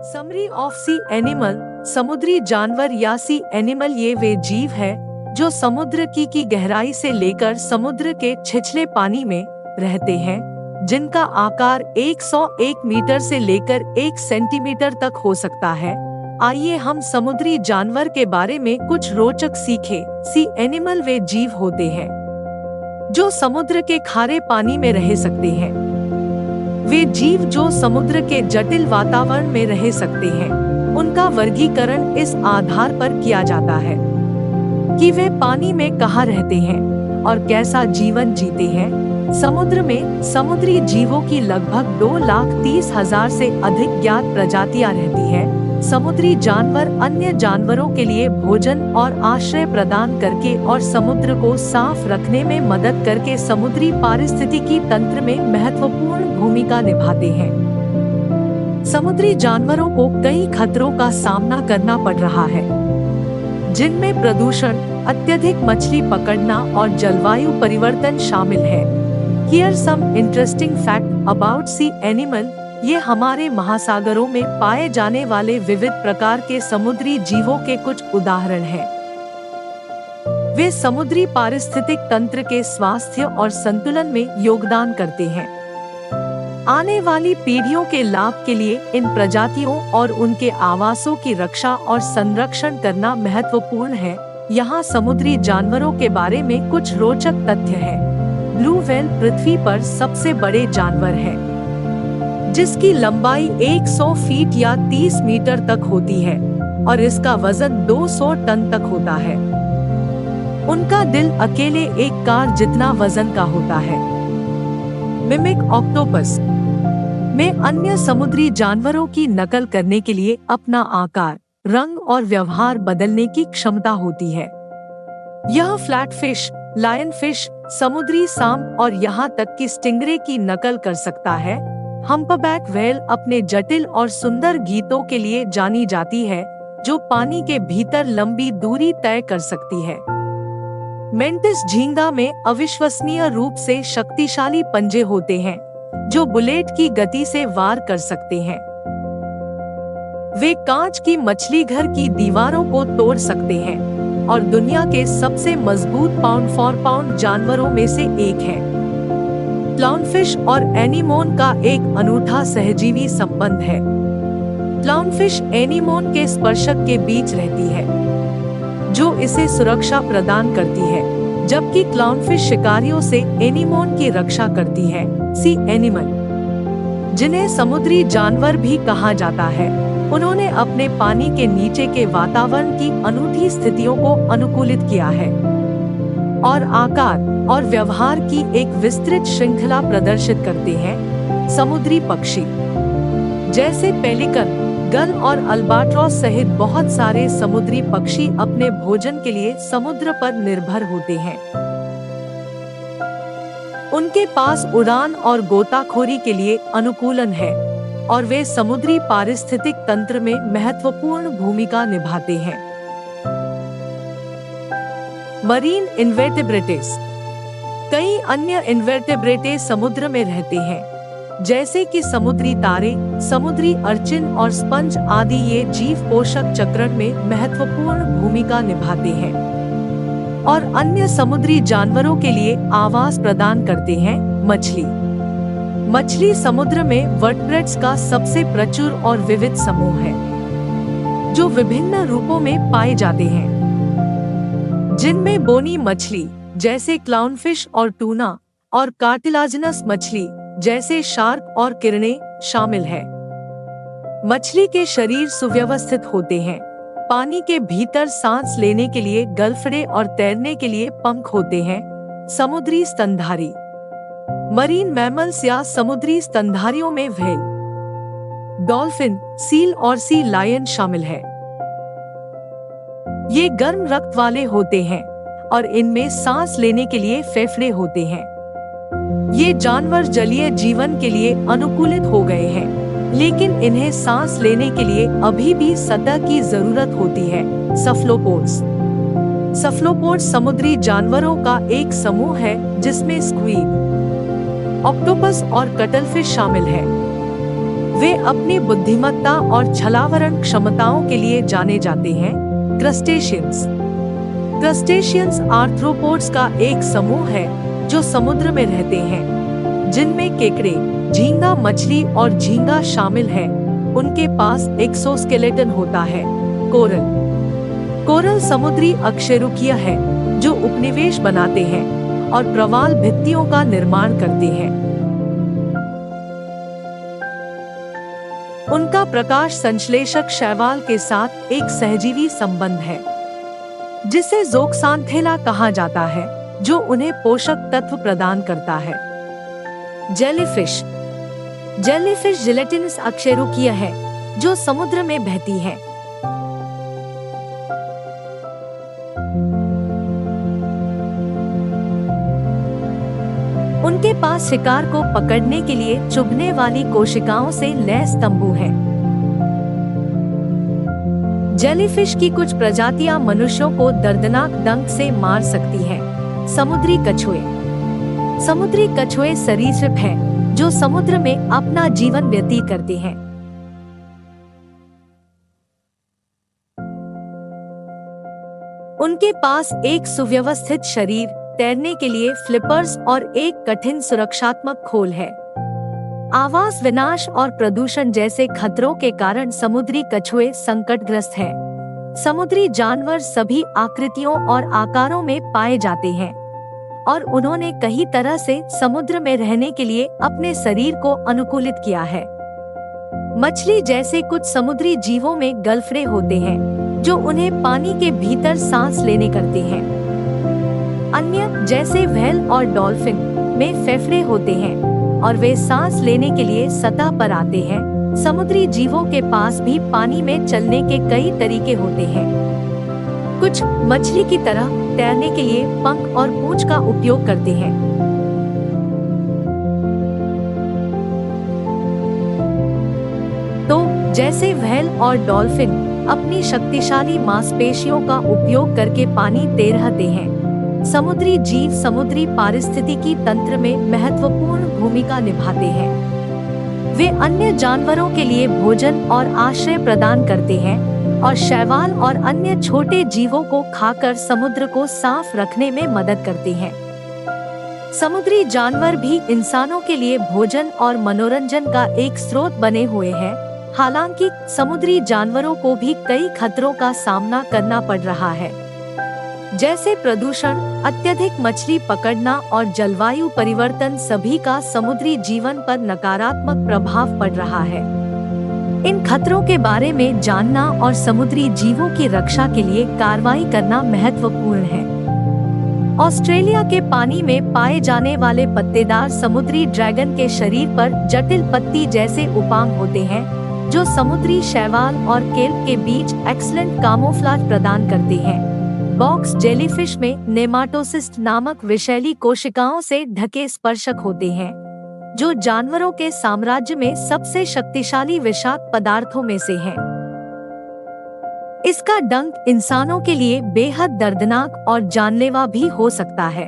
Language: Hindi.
समरी ऑफ सी एनिमल, समुद्री जानवर या सी एनिमल ये वे जीव है जो समुद्र की गहराई से लेकर समुद्र के छिछले पानी में रहते हैं, जिनका आकार 101 मीटर से लेकर 1 सेंटीमीटर तक हो सकता है। आइए हम समुद्री जानवर के बारे में कुछ रोचक सीखें। सी एनिमल वे जीव होते हैं जो समुद्र के खारे पानी में रह सकते हैं। वे जीव जो समुद्र के जटिल वातावरण में रह सकते हैं, उनका वर्गीकरण इस आधार पर किया जाता है कि वे पानी में कहाँ रहते हैं और कैसा जीवन जीते हैं। समुद्र में समुद्री जीवों की लगभग 2,30,000 से अधिक ज्ञात प्रजातियां रहती हैं। समुद्री जानवर अन्य जानवरों के लिए भोजन और आश्रय प्रदान करके और समुद्र को साफ रखने में मदद करके समुद्री पारिस्थितिकी तंत्र में महत्वपूर्ण भूमिका निभाते हैं। समुद्री जानवरों को कई खतरों का सामना करना पड़ रहा है, जिनमें प्रदूषण, अत्यधिक मछली पकड़ना और जलवायु परिवर्तन शामिल है। Here some interesting fact about sea animal। ये हमारे महासागरों में पाए जाने वाले विविध प्रकार के समुद्री जीवों के कुछ उदाहरण हैं। वे समुद्री पारिस्थितिक तंत्र के स्वास्थ्य और संतुलन में योगदान करते हैं। आने वाली पीढ़ियों के लाभ के लिए इन प्रजातियों और उनके आवासों की रक्षा और संरक्षण करना महत्वपूर्ण है। यहाँ समुद्री जानवरों के बारे में कुछ रोचक तथ्य हैं। ब्लू व्हेल पृथ्वी पर सबसे बड़े जानवर है, जिसकी लंबाई 100 फीट या 30 मीटर तक होती है और इसका वजन 200 टन तक होता है। उनका दिल अकेले एक कार जितना वजन का होता है। मिमिक ऑक्टोपस में अन्य समुद्री जानवरों की नकल करने के लिए अपना आकार, रंग और व्यवहार बदलने की क्षमता होती है। यह फ्लैटफिश, लायन फिश, समुद्री सांप और यहाँ तक कि स्टिंगरे की नकल कर सकता है। हम्पबैक व्हेल अपने जटिल और सुंदर गीतों के लिए जानी जाती है, जो पानी के भीतर लंबी दूरी तय कर सकती है। मेंटिस झींगा में अविश्वसनीय रूप से शक्तिशाली पंजे होते हैं, जो बुलेट की गति से वार कर सकते हैं। वे कांच की मछली घर की दीवारों को तोड़ सकते हैं और दुनिया के सबसे मजबूत पाउंड फॉर पाउंड जानवरों में से एक है। क्लाउनफिश और एनीमोन का एक अनूठा सहजीवी संबंध है। क्लाउनफिश एनीमोन के स्पर्शक के बीच रहती है, जो इसे सुरक्षा प्रदान करती है, जबकि क्लाउनफिश शिकारियों से एनीमोन की रक्षा करती है। सी एनिमल, जिन्हें समुद्री जानवर भी कहा जाता है, उन्होंने अपने पानी के नीचे के वातावरण की अनूठी स्थितियों को अनुकूलित किया है और आकार और व्यवहार की एक विस्तृत श्रृंखला प्रदर्शित करते हैं। समुद्री पक्षी जैसे पेलिकन, गल और अल्बाट्रॉस सहित बहुत सारे समुद्री पक्षी अपने भोजन के लिए समुद्र पर निर्भर होते हैं। उनके पास उड़ान और गोताखोरी के लिए अनुकूलन है और वे समुद्री पारिस्थितिक तंत्र में महत्वपूर्ण भूमिका निभाते हैं। मरीन इन्वर्टेब्रेटेस, कई अन्य इन्वर्टेब्रेटे समुद्र में रहते हैं, जैसे कि समुद्री तारे, समुद्री अर्चिन और स्पंज आदि। ये जीव पोषक चक्रण में महत्वपूर्ण भूमिका निभाते हैं और अन्य समुद्री जानवरों के लिए आवास प्रदान करते हैं। मछली समुद्र में वर्टब्रेट्स का सबसे प्रचुर और विविध समूह है, जो विभिन्न रूपों में पाए जाते हैं, जिनमें बोनी मछली जैसे क्लाउनफिश और टूना और कार्टिलाजिनस मछली जैसे शार्क और किरणें शामिल है। मछली के शरीर सुव्यवस्थित होते हैं। पानी के भीतर सांस लेने के लिए गलफड़े और तैरने के लिए पंख होते हैं। समुद्री स्तनधारी, मरीन मैमल्स या समुद्री स्तनधारियों में व्हेल, डॉल्फिन, सील और सी लायन शामिल है। ये गर्म रक्त वाले होते हैं और इनमें सांस लेने के लिए फेफड़े होते हैं। ये जानवर जलीय जीवन के लिए अनुकूलित हो गए हैं, लेकिन इन्हें सांस लेने के लिए अभी भी सतह की जरूरत होती है। सफलोपोड्स समुद्री जानवरों का एक समूह है, जिसमें स्क्वीड, ऑक्टोपस और कटलफिश शामिल है। वे अपनी बुद्धिमत्ता और छलावरण क्षमताओं के लिए जाने जाते हैं। क्रस्टेशियंस। क्रस्टेशियंस आर्थ्रोपोड्स का एक समूह है जो समुद्र में रहते हैं, जिनमें केकड़े, झींगा मछली और झींगा शामिल है। उनके पास एक्सोस्केलेटन होता है। कोरल। कोरल समुद्री अकशेरुकीय है जो उपनिवेश बनाते हैं और प्रवाल भित्तियों का निर्माण करते हैं। उनका प्रकाश संश्लेषक शैवाल के साथ एक सहजीवी संबंध है, जिसे ज़ोक्सांथेला कहा जाता है, जो उन्हें पोषक तत्व प्रदान करता है। जेलीफिश। जेलीफिश जिलेटिनस अकशेरुकीय है जो समुद्र में बहती है। उनके पास शिकार को पकड़ने के लिए चुभने वाली कोशिकाओं से लैस तंबू है। जेलीफिश की कुछ प्रजातियां मनुष्यों को दर्दनाक डंक से मार सकती हैं। समुद्री कछुए। समुद्री कछुए सरीसृप हैं जो समुद्र में अपना जीवन व्यतीत करते हैं। उनके पास एक सुव्यवस्थित शरीर, तैरने के लिए फ्लिपर्स और एक कठिन सुरक्षात्मक खोल है। आवास विनाश और प्रदूषण जैसे खतरों के कारण समुद्री कछुए संकटग्रस्त हैं। समुद्री जानवर सभी आकृतियों और आकारों में पाए जाते हैं और उन्होंने कई तरह से समुद्र में रहने के लिए अपने शरीर को अनुकूलित किया है। मछली जैसे कुछ समुद्री जीवों में गलफड़े होते हैं जो उन्हें पानी के भीतर सांस लेने करते हैं। अन्य जैसे व्हेल और डॉल्फिन में फेफड़े होते हैं और वे सांस लेने के लिए सतह पर आते हैं। समुद्री जीवों के पास भी पानी में चलने के कई तरीके होते हैं। कुछ मछली की तरह तैरने के लिए पंख और पूंछ का उपयोग करते हैं। तो जैसे व्हेल और डॉल्फिन अपनी शक्तिशाली मांसपेशियों का उपयोग करके पानी तैरते हैं, समुद्री जीव समुद्री पारिस्थितिकी तंत्र में महत्वपूर्ण भूमिका निभाते हैं। वे अन्य जानवरों के लिए भोजन और आश्रय प्रदान करते हैं और शैवाल और अन्य छोटे जीवों को खाकर समुद्र को साफ रखने में मदद करते हैं। समुद्री जानवर भी इंसानों के लिए भोजन और मनोरंजन का एक स्रोत बने हुए हैं। हालांकि समुद्री जानवरों को भी कई खतरों का सामना करना पड़ रहा है, जैसे प्रदूषण, अत्यधिक मछली पकड़ना और जलवायु परिवर्तन सभी का समुद्री जीवन पर नकारात्मक प्रभाव पड़ रहा है। इन खतरों के बारे में जानना और समुद्री जीवों की रक्षा के लिए कार्रवाई करना महत्वपूर्ण है। ऑस्ट्रेलिया के पानी में पाए जाने वाले पत्तेदार समुद्री ड्रैगन के शरीर पर जटिल पत्ती जैसे उपांग होते हैं, जो समुद्री शैवाल और केल्प के बीच एक्सीलेंट कामोफ्लाज प्रदान करते हैं। बॉक्स जेलीफिश में नेमाटोसिस्ट नामक विषैली कोशिकाओं से ढके स्पर्शक होते हैं, जो जानवरों के साम्राज्य में सबसे शक्तिशाली विषाक्त पदार्थों में से है। इसका डंक इंसानों के लिए बेहद दर्दनाक और जानलेवा भी हो सकता है।